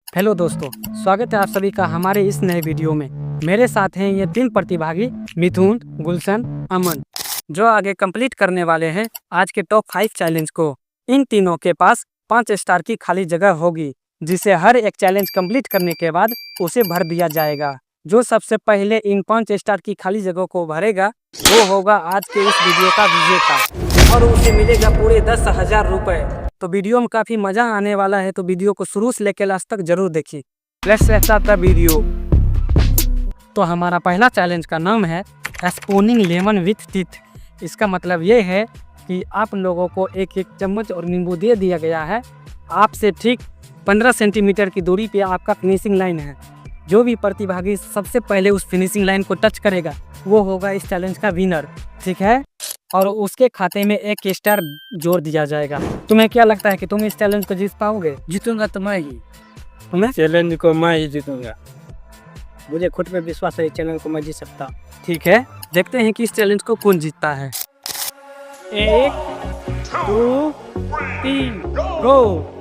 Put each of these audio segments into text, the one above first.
Hello दोस्तों, स्वागत है आप सभी का हमारे इस नए वीडियो में। मेरे साथ हैं ये 3 प्रतिभागी मिथुन, गुलशन, अमन, जो आगे कंप्लीट करने वाले हैं आज के टॉप 5 चैलेंज को। इन तीनों के पास 5 स्टार की खाली जगह होगी, जिसे हर एक चैलेंज कंप्लीट करने के बाद उसे भर दिया जाएगा। जो सबसे पहले इन 5 स्टार की खाली जगह को भरेगा वो होगा आज के इस वीडियो का विजेता और उसे मिलेगा पूरे 10,000 रुपए। तो वीडियो में काफ़ी मज़ा आने वाला है, तो वीडियो को शुरू से लेकर लास्ट तक जरूर देखिए। Let's start the video. तो हमारा पहला चैलेंज का नाम है स्पूनिंग लेमन विथ टीथ। इसका मतलब ये है कि आप लोगों को एक एक चम्मच और नींबू दे दिया गया है। आपसे ठीक 15 सेंटीमीटर की दूरी पे आपका फिनिशिंग लाइन है। जो भी प्रतिभागी सबसे पहले उस फिनिशिंग लाइन को टच करेगा वो होगा इस चैलेंज का विनर, ठीक है। और उसके खाते में 1 स्टार जोड़ दिया जाएगा। तुम्हें क्या लगता है कि तुम इस चैलेंज को जीत पाओगे? जीतूंगा तो मैं ही। तुम्हें? चैलेंज को मैं ही जीतूंगा। मुझे खुद पे विश्वास है, इस चैलेंज को मैं जीत सकता हूँ। ठीक है, देखते हैं कि इस चैलेंज को कौन जीतता है। 1 2 3 गो।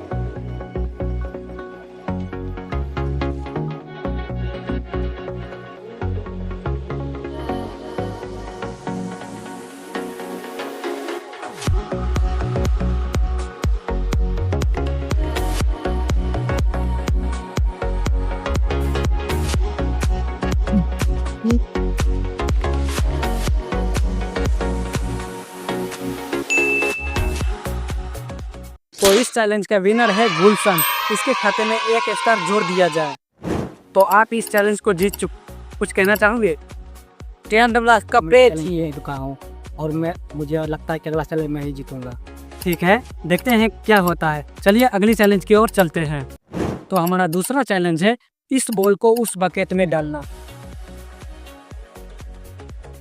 तो इस चैलेंज का विनर है गुलशन। इसके खाते में 1 स्टार जोड़ दिया जाए। तो आप इस चैलेंज को जीत कुछ कहना चाहोगे? 10 कपड़े चाहिए दुकान और मुझे लगता है कि अगला चैलेंज मैं ही जीतूंगा। ठीक है, देखते हैं क्या होता है। चलिए अगली चैलेंज की ओर चलते हैं। तो हमारा दूसरा चैलेंज है इस बॉल को उस बकेट में डालना।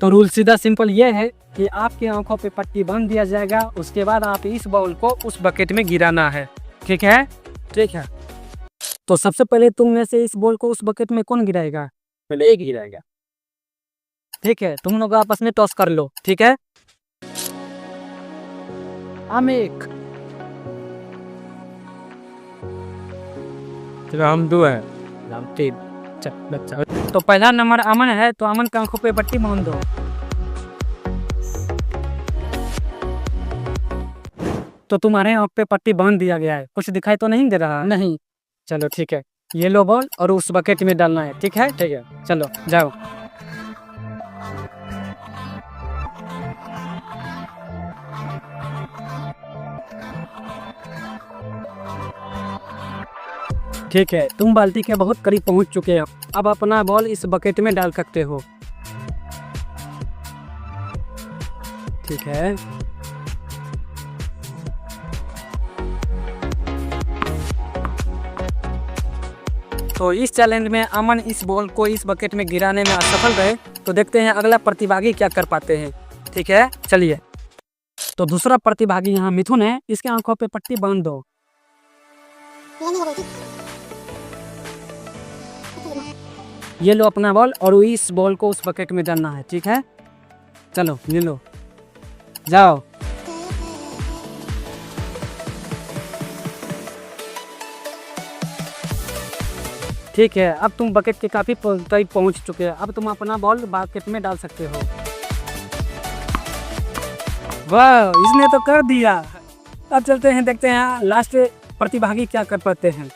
तो रूल सीधा सिंपल ये है कि आपकी आंखों पे पट्टी बांध दिया जाएगा। उसके बाद आप इस बॉल को उस बकेट में गिराना है, ठीक है? ठीक है, तो सबसे पहले तुम में से इस बॉल को उस बकेट में कौन गिराएगा? पहले एक ही रहेगा। ठीक है, तुम लोग आपस में टॉस कर लो, ठीक है? हम एक हम 2 हैं, हम 3। तो पहला नंबर अमन है, तो अमन की आंखों पे पट्टी बांध दो। तो तुम्हारे आंख पे पट्टी बांध दिया गया है, कुछ दिखाई तो नहीं दे रहा? नहीं। चलो ठीक है, ये लो बॉल और उस बकेट में डालना है, ठीक है? ठीक है, चलो जाओ। ठीक है, तुम बाल्टी के बहुत करीब पहुंच चुके हो। अब अपना बॉल इस बकेट में डाल सकते हो, ठीक है? तो इस चैलेंज में अमन इस बॉल को इस बकेट में गिराने में असफल रहे। तो देखते हैं अगला प्रतिभागी क्या कर पाते हैं, ठीक है? चलिए, तो दूसरा प्रतिभागी यहाँ मिथुन है। इसके आंखों पे पट्टी बांध दो। ये लो अपना बॉल और इस बॉल को उस बकेट में डालना है, ठीक है? चलो ले लो, जाओ। ठीक है, अब तुम बकेट के काफी करीब पहुंच चुके हैं। अब तुम अपना बॉल बकेट में डाल सकते हो। वाह, इसने तो कर दिया। अब चलते हैं, देखते हैं लास्ट प्रतिभागी क्या कर पाते हैं।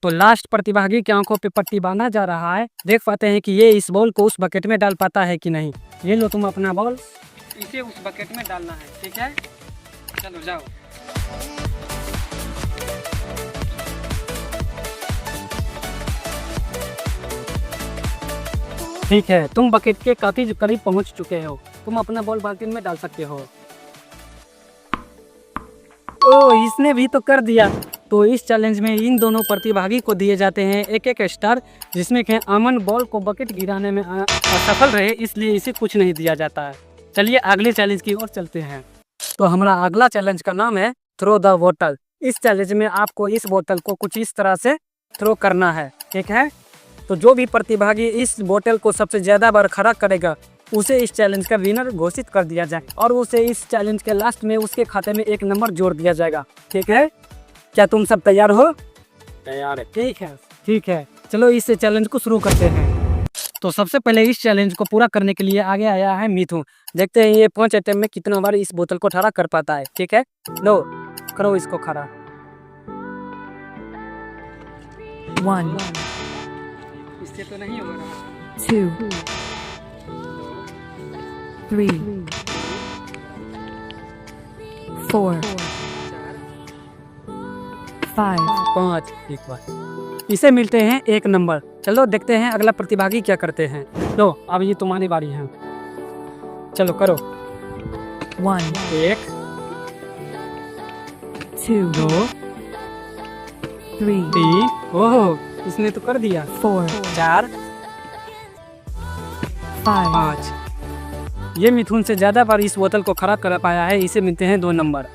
तो लास्ट प्रतिभागी की आंखों पे पट्टी बांधा जा रहा है। देख पाते हैं कि ये इस बॉल को उस बकेट में डाल पाता है कि नहीं। ये लो तुम अपना बॉल, इसे उस बकेट में डालना है, ठीक है? चलो जाओ। ठीक है, तुम बकेट के काफी करीब पहुंच चुके हो। तुम अपना बॉल बाल्टी में डाल सकते हो। ओह, इसने भी तो कर दिया। तो इस चैलेंज में इन दोनों प्रतिभागी को दिए जाते हैं 1-1 स्टार, जिसमें कि अमन बॉल को बकेट गिराने में असफल रहे, इसलिए इसे कुछ नहीं दिया जाता है। चलिए अगले चैलेंज की ओर चलते हैं। तो हमारा अगला चैलेंज का नाम है थ्रो द बोतल। इस चैलेंज में आपको इस बोतल को कुछ इस तरह से थ्रो करना है, ठीक है? तो जो भी प्रतिभागी इस बोतल को सबसे ज़्यादा बार खड़ा करेगा उसे इस चैलेंज का विनर घोषित कर दिया जाए और उसे इस चैलेंज के लास्ट में उसके खाते में 1 नंबर जोड़ दिया जाएगा। ठीक है, क्या तुम सब तैयार हो? तैयार है। ठीक है, चलो इस चैलेंज को शुरू करते हैं। तो सबसे पहले इस चैलेंज को पूरा करने के लिए आगे आया है मिथुन। देखते हैं ये 5 अटेम्प्ट में कितना बार इस बोतल को खड़ा कर पाता है। ठीक है, लो करो इसको खड़ा। 1 इससे तो नहीं होगा। 2 3 4 5 5 एक बार इसे मिलते हैं 1 नंबर। चलो देखते हैं अगला प्रतिभागी क्या करते हैं। लो अब ये तुम्हारी बारी है, चलो करो। 1 1 2 2 3 3 ओह इसने तो कर दिया। 4 4 5 5 ये मिथुन से ज्यादा बार इस बोतल को खड़ा कर पाया है। इसे मिलते हैं 2 नंबर।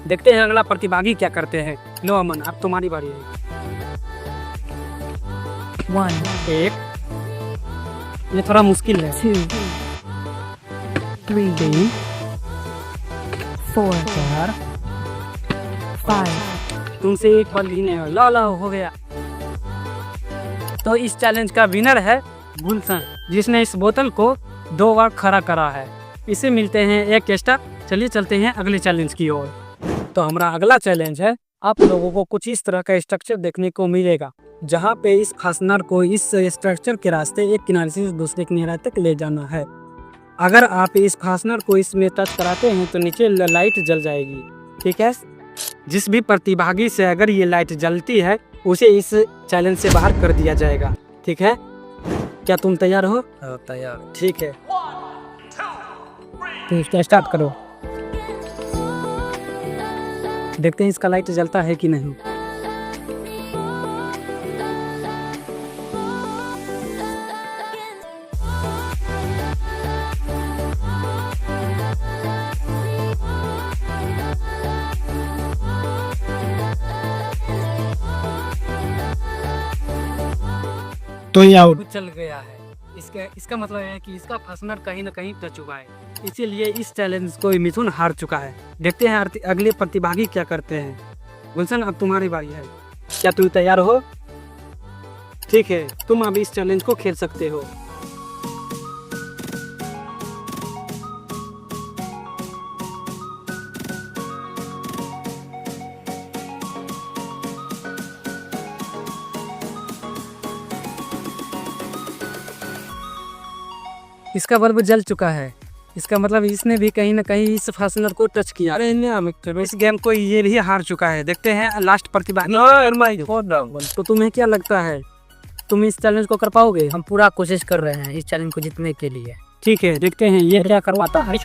देखते हैं अगला प्रतिभागी क्या करते हैं। लो अमन अब तुम्हारी बारी है। 1 1 ये थोड़ा मुश्किल है। 2 3 3 4 4 5 तुमसे एक बार नहीं है। ला ला हो गया। तो इस चैलेंज का विनर है गुलशन, जिसने इस बोतल को 2 बार खड़ा करा है। इसे मिलते हैं 1 स्टार। चलिए चलते हैं अगले चैलेंज की ओर। तो हमारा अगला चैलेंज है, आप लोगों को कुछ इस तरह का स्ट्रक्चर देखने को मिलेगा, जहाँ पे इस फास्टनर को इस स्ट्रक्चर के रास्ते एक किनारे से दूसरे किनारे तक ले जाना है। अगर आप इस फास्टनर को इसमें टच कराते हैं तो नीचे लाइट जल जाएगी। ठीक है, जिस भी प्रतिभागी से अगर ये लाइट जलती है उसे इस चैलेंज से बाहर कर दिया जाएगा। ठीक है, क्या तुम तैयार हो? तैयार। ठीक है, तो इसका स्टार्ट करो। देखते हैं इसका लाइट जलता है कि नहीं। तो ये आउट। चल गया है। इसका मतलब है कि इसका फास्टनर कहीं ना कहीं टच हुआ है, इसीलिए इस चैलेंज को मिथुन हार चुका है। देखते हैं अगले प्रतिभागी क्या करते हैं। गुलशन अब तुम्हारी बारी है, क्या तुम तैयार हो? ठीक है, तुम अब इस चैलेंज को खेल सकते हो। इसका बल्ब जल चुका है, इसका मतलब इसने भी कहीं ना कहीं इस फास्टनर को टच किया। अरे इस गेम को ये भी हार चुका है। देखते हैं लास्ट प्रतिभागी। तो तुम्हें क्या लगता है, तुम इस चैलेंज को कर पाओगे? हम पूरा कोशिश कर रहे हैं इस चैलेंज को जीतने के लिए। ठीक है, देखते हैं ये क्या करवाता है।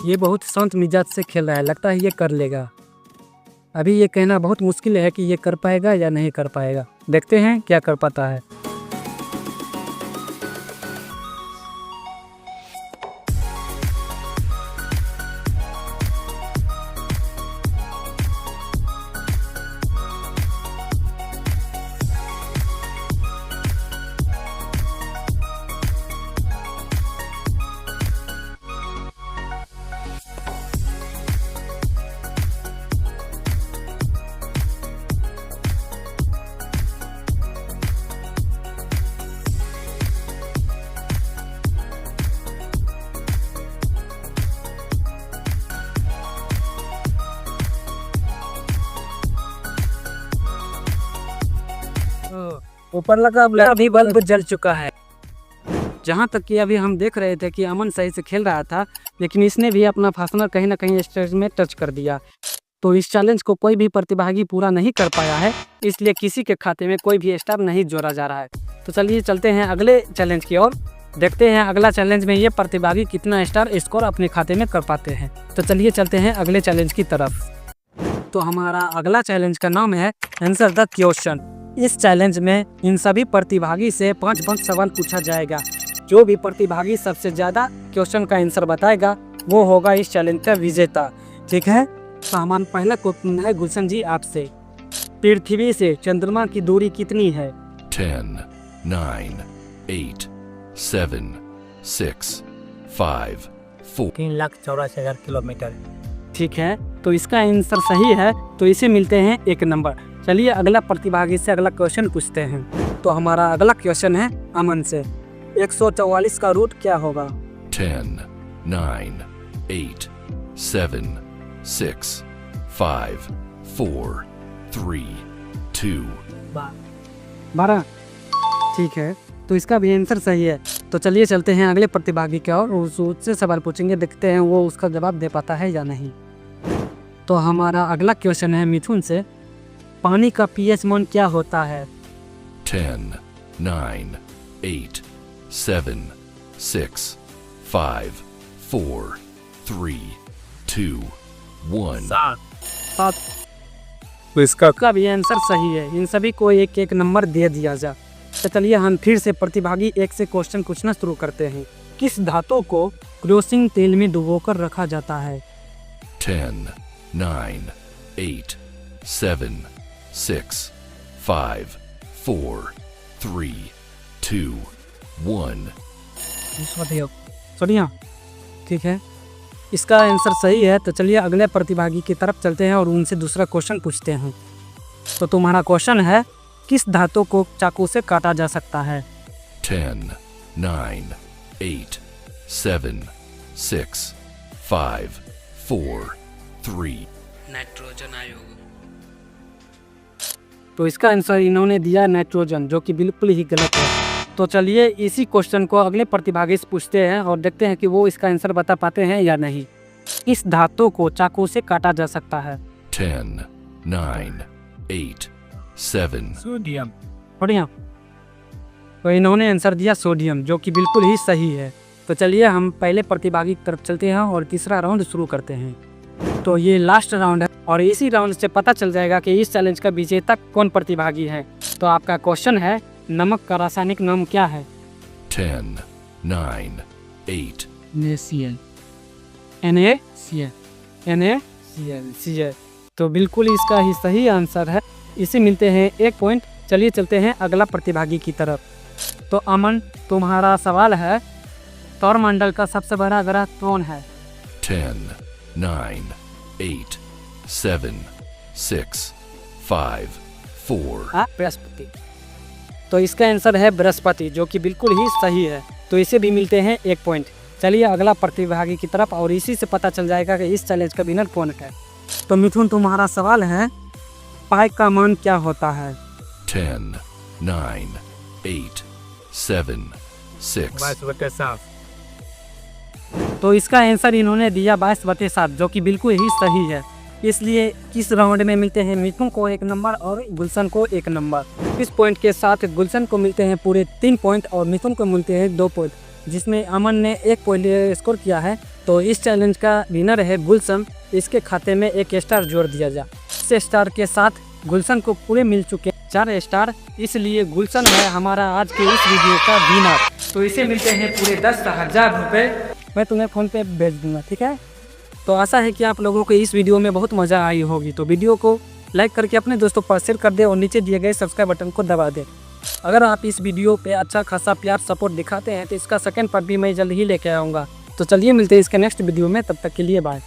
ये बहुत शांत मिजाज से खेल रहा है, लगता है ये कर लेगा। अभी ये कहना बहुत मुश्किल है कि ये कर पाएगा या नहीं कर पाएगा। देखते हैं क्या कर पाता है। ऊपर लगा अभी बल्ब जल चुका है। जहाँ तक कि अभी हम देख रहे थे कि अमन सही से खेल रहा था, लेकिन इसने भी अपना फास्टनर कहीं ना कहीं स्टेज में टच कर दिया। तो इस चैलेंज को कोई भी प्रतिभागी पूरा नहीं कर पाया है, इसलिए किसी के खाते में कोई भी स्टार नहीं जोड़ा जा रहा है। तो चलिए चलते हैं अगले चैलेंज की ओर। देखते हैं अगला चैलेंज में ये प्रतिभागी कितना स्टार स्कोर अपने खाते में कर पाते हैं। तो चलिए चलते हैं अगले चैलेंज की तरफ। तो हमारा अगला चैलेंज का नाम है आंसर द क्वेश्चन। इस चैलेंज में इन सभी प्रतिभागी से 5 सवाल पूछा जाएगा। जो भी प्रतिभागी सबसे ज़्यादा क्वेश्चन का आंसर बताएगा वो होगा इस चैलेंज का विजेता। ठीक है। तो हमारा पहला क्वेश्चन है गुलशन जी आपसे, पृथ्वी से चंद्रमा की दूरी कितनी है? 10, 9, 8, 7, 6, 5, 4. 3,84,000 किलोमीटर। ठीक है, तो इसका आंसर सही है, तो इसे मिलते हैं 1 नंबर। चलिए अगला प्रतिभागी से अगला क्वेश्चन पूछते हैं। तो हमारा अगला क्वेश्चन है अमन से, 144 का रूट क्या होगा? 10, 9, 8, 7, 6, 5, 4, 3, 2. 12। ठीक है, तो इसका भी आंसर सही है। तो चलिए चलते हैं अगले प्रतिभागी की ओर, उससे सवाल पूछेंगे, देखते हैं वो उसका जवाब दे पाता है या नहीं। तो हमारा अगला क्वेश्चन है मिथुन से, पानी का पीएच मान क्या होता है? 10, 9, 8, 7, 6, 5, 4, 3, 2, 1. 7। तो इसका भी आंसर सही है। इन सभी को एक एक नंबर दे दिया जाए। तो चलिए हम फिर से प्रतिभागी 1 से क्वेश्चन पूछना शुरू करते हैं। किस धातु को क्रोसिंग तेल में डुबोकर रखा जाता है? 10, 9, 8, 7, 6, 5, 4, 3, 2, 1. सोनिया। ठीक है, इसका आंसर सही है। तो चलिए अगले प्रतिभागी की तरफ चलते हैं और उनसे दूसरा क्वेश्चन पूछते हैं। तो तुम्हारा क्वेश्चन है, किस धातु को चाकू से काटा जा सकता है? 10, 9, 8, 7, 6, 5, 4, 3. नाइट्रोजन आयोग। तो इसका आंसर इन्होंने दिया नाइट्रोजन, जो कि बिल्कुल ही गलत है। तो चलिए इसी क्वेश्चन को अगले प्रतिभागी से पूछते हैं और देखते हैं कि वो इसका आंसर बता पाते हैं या नहीं। इस धातु को चाकू से काटा जा सकता है? 10, 9, 8, 7. सोडियम। बढ़िया। तो इन्होंने आंसर दिया सोडियम, जो कि बिल्कुल ही सही है। तो चलिए हम पहले प्रतिभागी की तरफ चलते हैं और तीसरा राउंड शुरू करते हैं। तो ये लास्ट राउंड है और इसी राउंड से पता चल जाएगा कि इस चैलेंज का विजेता कौन प्रतिभागी है। तो आपका क्वेश्चन है, नमक का रासायनिक नाम क्या है? 10, 9, 8. NaCl। NaCl। तो बिल्कुल इसका ही सही आंसर है। इसे मिलते हैं 1 पॉइंट। चलिए चलते हैं अगला प्रतिभागी की तरफ। तो अमन, तुम्हारा सवाल है, सौरमंडल का सबसे बड़ा ग्रह कौन है? 10, 9, 8, 7, 6, 5, 4. बृहस्पति। तो इसका आंसर है बृहस्पति, जो कि बिल्कुल ही सही है। तो इसे भी मिलते हैं 1 पॉइंट। चलिए अगला प्रतिभागी की तरफ और इसी से पता चल जाएगा कि इस चैलेंज का विनर कौन है। तो मिथुन, तुम्हारा सवाल है, पाई का मान क्या होता है? 10, 9, 8, 7, 6. तो इसका आंसर इन्होंने दिया 22/7, जो कि बिल्कुल ही सही है। इसलिए इस राउंड में मिलते हैं मिथुन को 1 नंबर और गुलशन को 1 नंबर। इस पॉइंट के साथ गुलशन को मिलते हैं पूरे 3 पॉइंट और मिथुन को मिलते हैं 2 पॉइंट, जिसमें अमन ने 1 पॉइंट स्कोर किया है। तो इस चैलेंज का विनर है गुलशन। इसके खाते में 1 स्टार जोड़ दिया जाए। इस स्टार के साथ गुलशन को पूरे मिल चुके 4 स्टार, इसलिए गुलशन है हमारा आज के इस वीडियो का विनर। तो इसे मिलते हैं पूरे 10,000 रुपये। मैं तुम्हें फ़ोन पे भेज दूंगा, ठीक है। तो आशा है कि आप लोगों को इस वीडियो में बहुत मज़ा आई होगी। तो वीडियो को लाइक करके अपने दोस्तों पर शेयर कर दे और नीचे दिए गए सब्सक्राइब बटन को दबा दे। अगर आप इस वीडियो पे अच्छा खासा प्यार सपोर्ट दिखाते हैं तो इसका सेकंड पार्ट भी मैं जल्द ही लेके आऊँगा। तो चलिए मिलते हैं इसके नेक्स्ट वीडियो में, तब तक के लिए बाय।